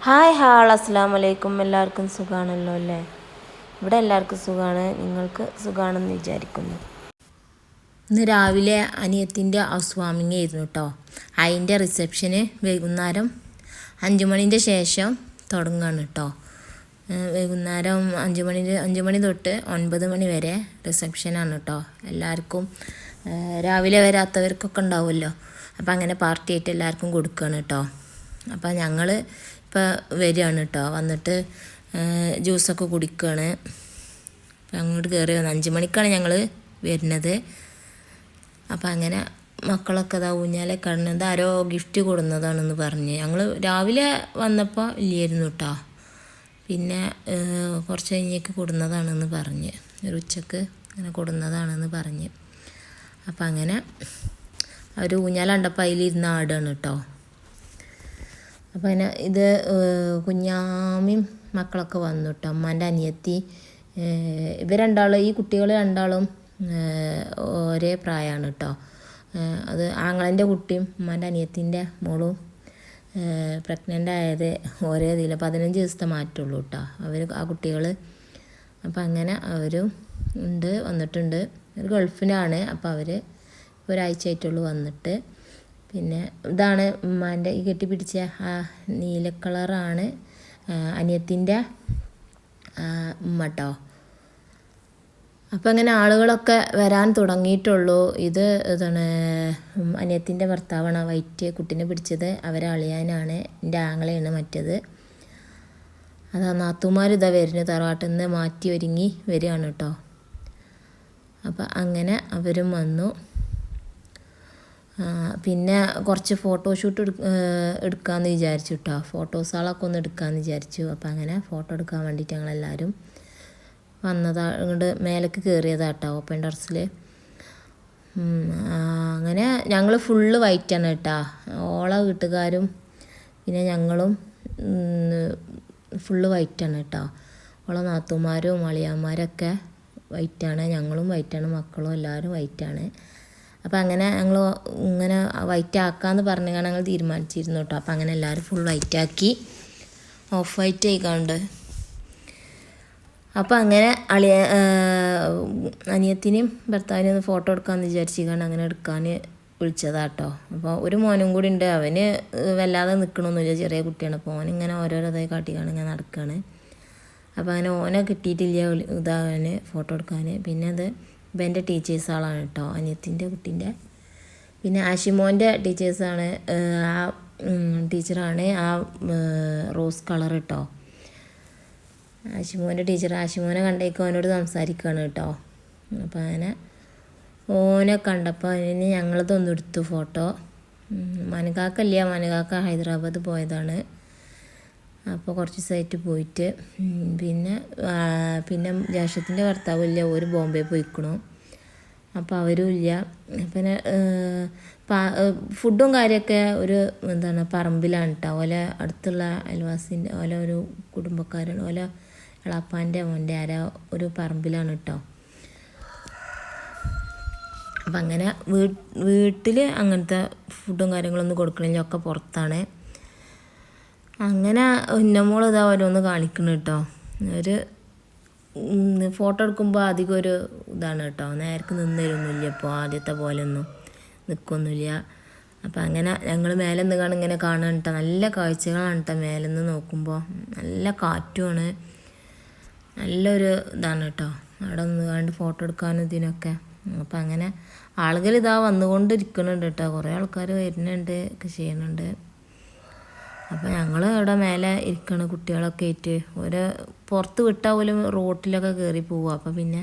Hi അസ്സലാമു അലൈക്കും. എല്ലാവർക്കും സുഖമാണല്ലോ അല്ലേ? ഇവിടെ എല്ലാവർക്കും സുഖമാണ്. നിങ്ങൾക്ക് സുഖമാണെന്ന് വിചാരിക്കുന്നു. ഇന്ന് രാവിലെ അനിയത്തിൻ്റെ ഹൗസ് വാമിങ് ആയിരുന്നു കേട്ടോ. അതിൻ്റെ റിസപ്ഷന് വൈകുന്നേരം 5 മണിൻ്റെ ശേഷം തുടങ്ങുകയാണ് കേട്ടോ. വൈകുന്നേരം 5 മണി തൊട്ട് 9 മണി വരെ റിസപ്ഷനാണ് കേട്ടോ. എല്ലാവർക്കും രാവിലെ വരാത്തവർക്കൊക്കെ ഉണ്ടാവുമല്ലോ, അപ്പോൾ അങ്ങനെ പാർട്ടി ആയിട്ട് എല്ലാവർക്കും കൊടുക്കുകയാണ് കേട്ടോ. അപ്പോൾ ഞങ്ങൾ ഇപ്പോൾ വരികയാണ് കേട്ടോ. വന്നിട്ട് ജ്യൂസൊക്കെ കുടിക്കുകയാണ്. അപ്പോൾ അങ്ങോട്ട് കയറി വന്ന് 5 മണിക്കാണ് ഞങ്ങൾ വരുന്നത്. അപ്പോൾ അങ്ങനെ മക്കളൊക്കെ ഇതാ ഊഞ്ഞാലെ കിടന്നത് ആരോ ഗിഫ്റ്റ് കൊടുന്നതാണെന്ന് പറഞ്ഞ് ഞങ്ങൾ രാവിലെ വന്നപ്പോൾ ഇല്ലായിരുന്നു കേട്ടോ. പിന്നെ കുറച്ച് കഴിഞ്ഞേക്ക് കൊടുന്നതാണെന്ന് പറഞ്ഞ്, ഒരു ഉച്ചക്ക് അങ്ങനെ കൊടുന്നതാണെന്ന് പറഞ്ഞ്. അപ്പം അങ്ങനെ അവർ ഊഞ്ഞാല കണ്ടപ്പോൾ അതിലിരുന്ന് ആടുകയാണ് കേട്ടോ. അപ്പോൾ അതിന് ഇത് കുഞ്ഞാമയും മക്കളൊക്കെ വന്നു കേട്ടോ. അമ്മാൻ്റെ അനിയത്തി, ഇവർ രണ്ടാളും, ഈ കുട്ടികൾ രണ്ടാളും ഒരേ പ്രായമാണ് കേട്ടോ. അത് ആങ്ങളൻ്റെ കുട്ടിയും അമ്മാൻ്റെ അനിയത്തിൻ്റെ മോളും പ്രഗ്നൻ്റ് ആയത് ഒരേ ഇതിൽ 15 ദിവസത്തെ മാറ്റമുള്ളൂ കേട്ടോ അവർ, ആ കുട്ടികൾ. അപ്പം അങ്ങനെ അവരും വന്നിട്ടുണ്ട്. ഒരു ഗൾഫിലാണ്. അപ്പോൾ അവർ ഒരാഴ്ച ആയിട്ടുള്ളൂ വന്നിട്ട്. പിന്നെ ഇതാണ് ഉമ്മാൻ്റെ ഈ കെട്ടിപ്പിടിച്ച ആ നീല കളറാണ് അനിയത്തിൻ്റെ ഉമ്മ കേട്ടോ. അപ്പോൾ അങ്ങനെ ആളുകളൊക്കെ വരാൻ തുടങ്ങിയിട്ടുള്ളൂ. ഇതാണ് അനിയത്തിൻ്റെ ഭർത്താവാണ്, വൈറ്റ് കുട്ടീനെ പിടിച്ചത്. അവരെ അളിയാനാണ്, എൻ്റെ ആങ്ങളെയാണ് മറ്റേത്. അതാ നാത്തുമാർ ഇതാ വരുന്നത്, തറവാട്ടിൽ നിന്ന് മാറ്റി ഒരുങ്ങി വരികയാണ് കേട്ടോ. അപ്പോൾ അങ്ങനെ അവരും വന്നു. പിന്നെ കുറച്ച് ഫോട്ടോഷൂട്ട് എടുക്കാമെന്ന് വിചാരിച്ചു കേട്ടോ. ഫോട്ടോസുകളൊക്കെ ഒന്ന് എടുക്കാമെന്ന് വിചാരിച്ചു. അപ്പോൾ അങ്ങനെ ഫോട്ടോ എടുക്കാൻ വേണ്ടിയിട്ട് ഞങ്ങളെല്ലാവരും വന്നതാ. ഇങ്ങോട്ട് മേലേക്ക് കയറിയതാണ് കേട്ടോ, ഓപ്പൺ ടെറസിൽ. അങ്ങനെ ഞങ്ങൾ ഫുള്ള് വൈറ്റാണ് കേട്ടോ. ഓള വീട്ടുകാരും പിന്നെ ഞങ്ങളും ഫുള്ള് വൈറ്റാണ് കേട്ടോ. ഓള നാത്തുമാരും അളിയന്മാരൊക്കെ വൈറ്റാണ്, ഞങ്ങളും വൈറ്റാണ്, മക്കളും എല്ലാവരും വൈറ്റാണ്. അപ്പോൾ അങ്ങനെ ഞങ്ങൾ ഇങ്ങനെ വൈറ്റ് ആക്കാമെന്ന് പറഞ്ഞാൽ ഞങ്ങൾ തീരുമാനിച്ചിരുന്നു കേട്ടോ. അപ്പോൾ അങ്ങനെ എല്ലാവരും ഫുൾ വൈറ്റാക്കി, ഓഫ് വൈറ്റ് ആയിക്കാണ്ട്. അപ്പോൾ അങ്ങനെ അനിയത്തിനെയും ഭർത്താവിനെയും ഒന്ന് ഫോട്ടോ എടുക്കാമെന്ന് വിചാരിച്ചിരിക്കാണ്ട് അങ്ങനെ എടുക്കാൻ വിളിച്ചതാട്ടോ. അപ്പോൾ ഒരു മോനും കൂടി ഉണ്ട്. അവന് വല്ലാതെ നിൽക്കണമൊന്നുമില്ല, ചെറിയ കുട്ടിയാണ്. അപ്പോൾ ഓനിങ്ങനെ ഓരോരോതായി കാട്ടിക്കാണ് ഇങ്ങനെ നടക്കുകയാണ്. അപ്പോൾ അങ്ങനെ ഓനെ കിട്ടിയിട്ടില്ല ഇതാവാൻ ഫോട്ടോ എടുക്കാൻ. പിന്നെ അത് എൻ്റെ ടീച്ചേഴ്സാളാണ് കേട്ടോ, അനിയത്തിൻ്റെ കുട്ടീൻ്റെ. പിന്നെ ആഷിമോൻ്റെ ടീച്ചേഴ്സാണ്, ആ ടീച്ചറാണ് ആ റോസ് കളർ കേട്ടോ. ആഷിമോൻ്റെ ടീച്ചർ ആഷിമോനെ കണ്ടേക്ക് അവനോട് സംസാരിക്കുകയാണ് കേട്ടോ. അപ്പോൾ അങ്ങനെ ഓനെ കണ്ടപ്പോൾ അതിന് ഞങ്ങളതൊന്നും എടുത്തു ഫോട്ടോ. മനുകാക്കല്ല, മനുകാക്ക ഹൈദരാബാദ് പോയതാണ്. അപ്പോൾ കുറച്ച് ദിവസമായിട്ട് പോയിട്ട്. പിന്നെ ജാഷത്തിൻ്റെ ഭർത്താവില്ല, ഒരു ബോംബെ പോയിക്കണു. അപ്പോൾ അവരും ഇല്ല. പിന്നെ ഫുഡും കാര്യമൊക്കെ ഒരു പറമ്പിലാണ് കേട്ടോ. ഓലെ അടുത്തുള്ള അയൽവാസിൻ്റെ ഒരു കുടുംബക്കാരാണ്, ഓലെ എളാപ്പാൻ്റെ മോൻ്റെ ഒരു പറമ്പിലാണ് കേട്ടോ. അപ്പം അങ്ങനെ വീട്ടിൽ അങ്ങനത്തെ ഫുഡും കാര്യങ്ങളൊന്നും കൊടുക്കണില്ല, ഒക്കെ പുറത്താണ്. അങ്ങനെ ഉന്നമോൾ ഇതാ ഓരോന്ന് കാണിക്കണം കേട്ടോ. ഒരു ഫോട്ടോ എടുക്കുമ്പോൾ അധികം ഒരു ഇതാണ് കേട്ടോ, നേർക്ക് നിന്ന് തരുന്നില്ല ഇപ്പോൾ, ആദ്യത്തെ പോലെ ഒന്നും നിൽക്കൊന്നുമില്ല. അപ്പം അങ്ങനെ ഞങ്ങൾ മേലെ നിന്ന് ഇങ്ങനെ കാണാൻ കേട്ടോ. നല്ല കാഴ്ചകളാണ് കേട്ടോ മേലെ നിന്ന് നോക്കുമ്പോൾ. നല്ല കാറ്റുമാണ്, നല്ലൊരു ഇതാണ് കേട്ടോ അവിടെ നിന്ന് കണ്ട് ഫോട്ടോ എടുക്കാനും ഇതിനൊക്കെ. അപ്പം അങ്ങനെ ആളുകൾ ഇതാ വന്നുകൊണ്ടിരിക്കുന്നുണ്ട് കേട്ടോ. കുറേ ആൾക്കാർ വരുന്നുണ്ട്, ഒക്കെ ചെയ്യുന്നുണ്ട്. അപ്പോൾ ഞങ്ങൾ അവിടെ മേലെ ഇരിക്കണം കുട്ടികളൊക്കെ ആയിട്ട്. ഒരു പുറത്ത് വിട്ടാൽ പോലും റോട്ടിലൊക്കെ കയറി പോവുക. അപ്പോൾ പിന്നെ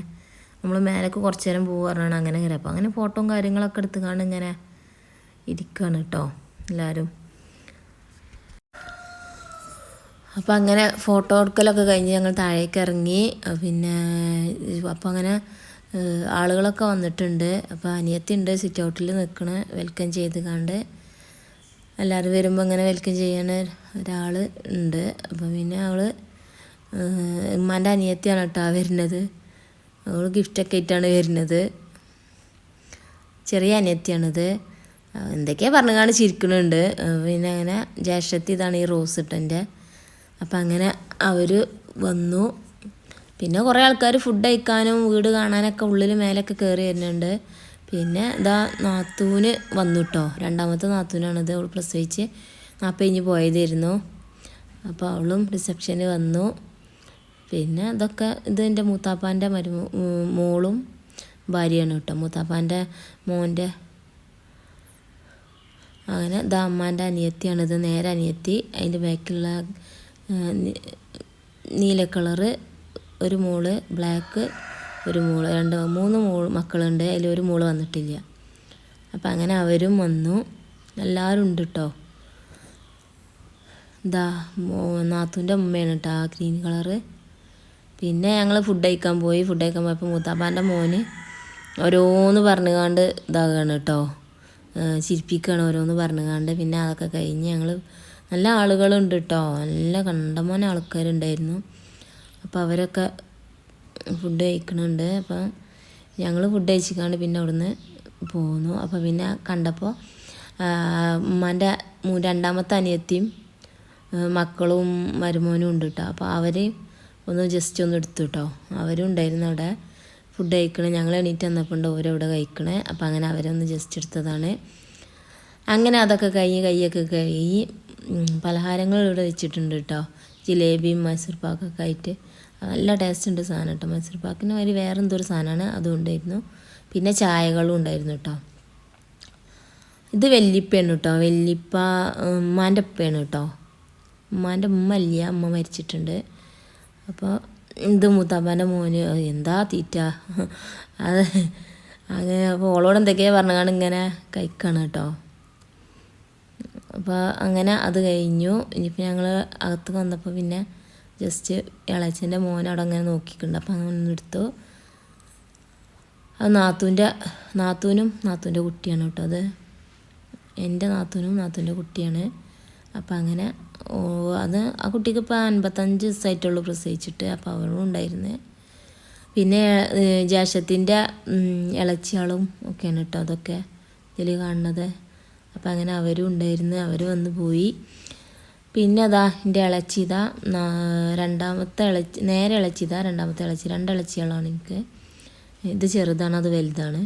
നമ്മൾ മേലേക്ക് കുറച്ച് നേരം പോകുക പറഞ്ഞാണ് അങ്ങനെ കയറി. അപ്പോൾ അങ്ങനെ ഫോട്ടോയും കാര്യങ്ങളൊക്കെ എടുത്തുകൊണ്ട് ഇങ്ങനെ ഇരിക്കുകയാണ് കേട്ടോ എല്ലാവരും. അപ്പോൾ അങ്ങനെ ഫോട്ടോ എടുക്കലൊക്കെ കഴിഞ്ഞ് ഞങ്ങൾ താഴേക്ക് ഇറങ്ങി. പിന്നെ അപ്പോൾ അങ്ങനെ ആളുകളൊക്കെ വന്നിട്ടുണ്ട്. അപ്പോൾ അനിയത്തി ഉണ്ട് സിറ്റ് ഔട്ടിൽ നിൽക്കണ, വെൽക്കം ചെയ്ത് കണ്ട്. എല്ലാവരും വരുമ്പോൾ അങ്ങനെ വെൽക്കം ചെയ്യാൻ ഒരാൾ ഉണ്ട്. അപ്പോൾ പിന്നെ അവൾ ഉമ്മാൻ്റെ അനിയത്തിയാണ് കേട്ടോ വരുന്നത്. അവൾ ഗിഫ്റ്റൊക്കെ ആയിട്ടാണ് വരുന്നത്. ചെറിയ അനിയത്തിയാണിത്. എന്തൊക്കെയാണ് പറഞ്ഞുകൊണ്ട് ചിരിക്കുന്നുണ്ട്. പിന്നെ അങ്ങനെ ജ്യേഷ്ഠത്തി, ഇതാണ് ഈ റോസ് ഇട്ടൻ്റെ അപ്പം അങ്ങനെ അവർ വന്നു. പിന്നെ കുറേ ആൾക്കാർ ഫുഡ് കഴിക്കാനും വീട് കാണാനൊക്കെ ഉള്ളിൽ മേലൊക്കെ കയറി വരുന്നുണ്ട്. പിന്നെ ഇതാ നാത്തൂന് വന്നു കേട്ടോ. രണ്ടാമത്തെ നാത്തൂനാണിത്. അവൾ പ്രസവിച്ച് നാൽപ്പഴിഞ്ഞ് പോയതായിരുന്നു. അപ്പോൾ അവളും റിസപ്ഷന് വന്നു. പിന്നെ ഇതൊക്കെ ഇത് എൻ്റെ മൂത്താപ്പാൻ്റെ മോളും ഭാര്യയാണ് കേട്ടോ. മൂത്താപ്പാൻ്റെ മോൻ്റെ അങ്ങനെ ഇതാ അമ്മാൻ്റെ അനിയത്തിയാണിത്. നേരെ അനിയത്തി. അതിൻ്റെ ബാക്കിലുള്ള നീല കളറ് ഒരു മോള്, ബ്ലാക്ക് ഒരു മോള്, മൂന്ന് മക്കളുണ്ട്. അതിലൊരു മോള് വന്നിട്ടില്ല. അപ്പം അങ്ങനെ അവരും വന്നു. എല്ലാവരും ഉണ്ട് കേട്ടോ. ഇതാ നാത്തൂൻ്റെ ഉമ്മയാണ് കേട്ടോ ആ ഗ്രീൻ കളറ്. പിന്നെ ഞങ്ങൾ ഫുഡ് കഴിക്കാൻ പോയപ്പോൾ മൂത്താപ്പാൻ്റെ മോന് ഓരോന്ന് പറഞ്ഞുകൊണ്ട് ഇതാകാണ് കേട്ടോ, ചിരിപ്പിക്കുകയാണ് ഓരോന്ന് പറഞ്ഞുകൊണ്ട്. പിന്നെ അതൊക്കെ കഴിഞ്ഞ് ഞങ്ങൾ നല്ല ആളുകളുണ്ട് കേട്ടോ, നല്ല കണ്ടമാനം ആൾക്കാരുണ്ടായിരുന്നു. അപ്പോൾ അവരൊക്കെ ഫുഡ് കഴിക്കണുണ്ട്. അപ്പം ഞങ്ങൾ ഫുഡ് കഴിച്ചിക്കാണ്ട് പിന്നെ അവിടുന്ന് പോന്നു. അപ്പോൾ പിന്നെ കണ്ടപ്പോൾ ഉമ്മാൻ്റെ രണ്ടാമത്തെ അനിയത്തിയും മക്കളും മരുമോനും ഉണ്ട് കേട്ടോ. അപ്പോൾ അവർ ജസ്റ്റ് ഒന്ന് എടുത്തു കേട്ടോ. അവരും ഉണ്ടായിരുന്നു അവിടെ ഫുഡ് കഴിക്കണേ. ഞങ്ങൾ എണീറ്റ് വന്നപ്പോൾ ഉണ്ട് ഓരവിടെ കഴിക്കണേ. അപ്പോൾ അങ്ങനെ അവരൊന്ന് ജസ്റ്റ് എടുത്തതാണ്. അങ്ങനെ അതൊക്കെ കഴിഞ്ഞ് കൈയൊക്കെ കഴുകി പലഹാരങ്ങൾ ഇവിടെ വെച്ചിട്ടുണ്ട് കേട്ടോ. ജിലേബിയും മൈസൂർ പാക്കൊക്കെ ആയിട്ട് നല്ല ടേസ്റ്റ് ഉണ്ട് സാധനം കേട്ടോ. മൈസൂർ പാക്കിന് വരി വേറെ എന്തൊരു സാധനമാണ്, അതും ഉണ്ടായിരുന്നു. പിന്നെ ചായകളും ഉണ്ടായിരുന്നു കേട്ടോ. ഇത് വല്യപ്പയാണ് കേട്ടോ. വല്യപ്പ ഉമ്മാൻ്റെ ഉപ്പയാണ് കേട്ടോ. ഉമ്മാൻ്റെ ഉമ്മ ഇല്ല, ഉമ്മ മരിച്ചിട്ടുണ്ട്. അപ്പോൾ ഇത് മൂത്താപ്പാൻ്റെ മോന് എന്താ തീറ്റ അത് അങ്ങനെ. അപ്പോൾ ഓളോട് എന്തൊക്കെയാണ് പറഞ്ഞാണ് ഇങ്ങനെ കഴിക്കണം കേട്ടോ. അപ്പോൾ അങ്ങനെ അത് കഴിഞ്ഞു. ഇനിയിപ്പോൾ ഞങ്ങൾ അകത്ത് വന്നപ്പോൾ പിന്നെ ജസ്റ്റ് ഇളച്ചൻ്റെ മോൻ അവിടെ അങ്ങനെ നോക്കിയിട്ടുണ്ട്. അപ്പോൾ അങ്ങനെ എടുത്തു. അത് നാത്തൂനും നാത്തൂൻ്റെ കുട്ടിയാണ് കേട്ടോ. അത് എൻ്റെ നാത്തൂനും നാത്തൂൻ്റെ കുട്ടിയാണ്. അപ്പം അങ്ങനെ അത് ആ കുട്ടിക്ക് ഇപ്പോൾ 55 ദിവസമായിട്ടുള്ളൂ പ്രസവിച്ചിട്ട്. അപ്പോൾ അവളും ഉണ്ടായിരുന്നു. പിന്നെ ജേഷ്ഠത്തിൻ്റെ ഇളച്ചിയാളും ഒക്കെയാണ് കേട്ടോ അതൊക്കെ ഇതിൽ കാണുന്നത്. അപ്പം അങ്ങനെ അവരും ഉണ്ടായിരുന്നു. അവർ വന്ന് പോയി. പിന്നെ അതാ എൻ്റെ ഇളച്ചി ഇതാ രണ്ടാമത്തെ ഇളച്ചി, നേരെ ഇളച്ചി ഇതാ രണ്ടാമത്തെ ഇളച്ചി. 2 ഇളച്ചികളാണ് എനിക്ക്. ഇത് ചെറുതാണ്, അത് വലുതാണ്.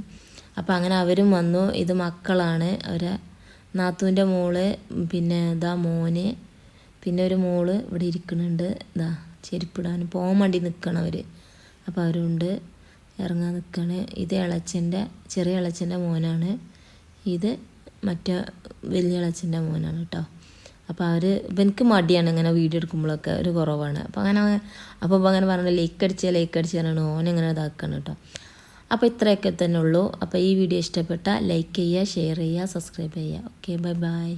അപ്പം അങ്ങനെ അവരും വന്നു. ഇത് മക്കളാണ്. അവരെ നാത്തൂൻ്റെ മോള്, പിന്നെ ഇതാ മോന്, പിന്നെ ഒരു മോള് ഇവിടെ ഇരിക്കുന്നുണ്ട്. ഇതാ ചെരുപ്പിടാൻ പോകാൻ വേണ്ടി നിൽക്കണം അവർ. അപ്പോൾ അവരുണ്ട് ഇറങ്ങാൻ നിൽക്കുകയാണ്. ഇത് ചെറിയ ഇളച്ചൻ്റെ മോനാണ്. ഇത് മറ്റേ വലിയ ഇളച്ചൻ്റെ മോനാണ് കേട്ടോ. അപ്പോൾ എനിക്ക് മടിയാണ് ഇങ്ങനെ വീഡിയോ എടുക്കുമ്പോഴൊക്കെ ഒരു കുറവാണ്. അപ്പോൾ അങ്ങനെ പറഞ്ഞു ലൈക്ക് അടിച്ചാലാണ് ഓനെങ്ങനെ ഇതാക്കണം കേട്ടോ. അപ്പോൾ ഇത്രയൊക്കെ തന്നെ ഉള്ളൂ. അപ്പോൾ ഈ വീഡിയോ ഇഷ്ടപ്പെട്ടാൽ ലൈക്ക് ചെയ്യുക, ഷെയർ ചെയ്യുക, സബ്സ്ക്രൈബ് ചെയ്യുക. Okay, bye bye.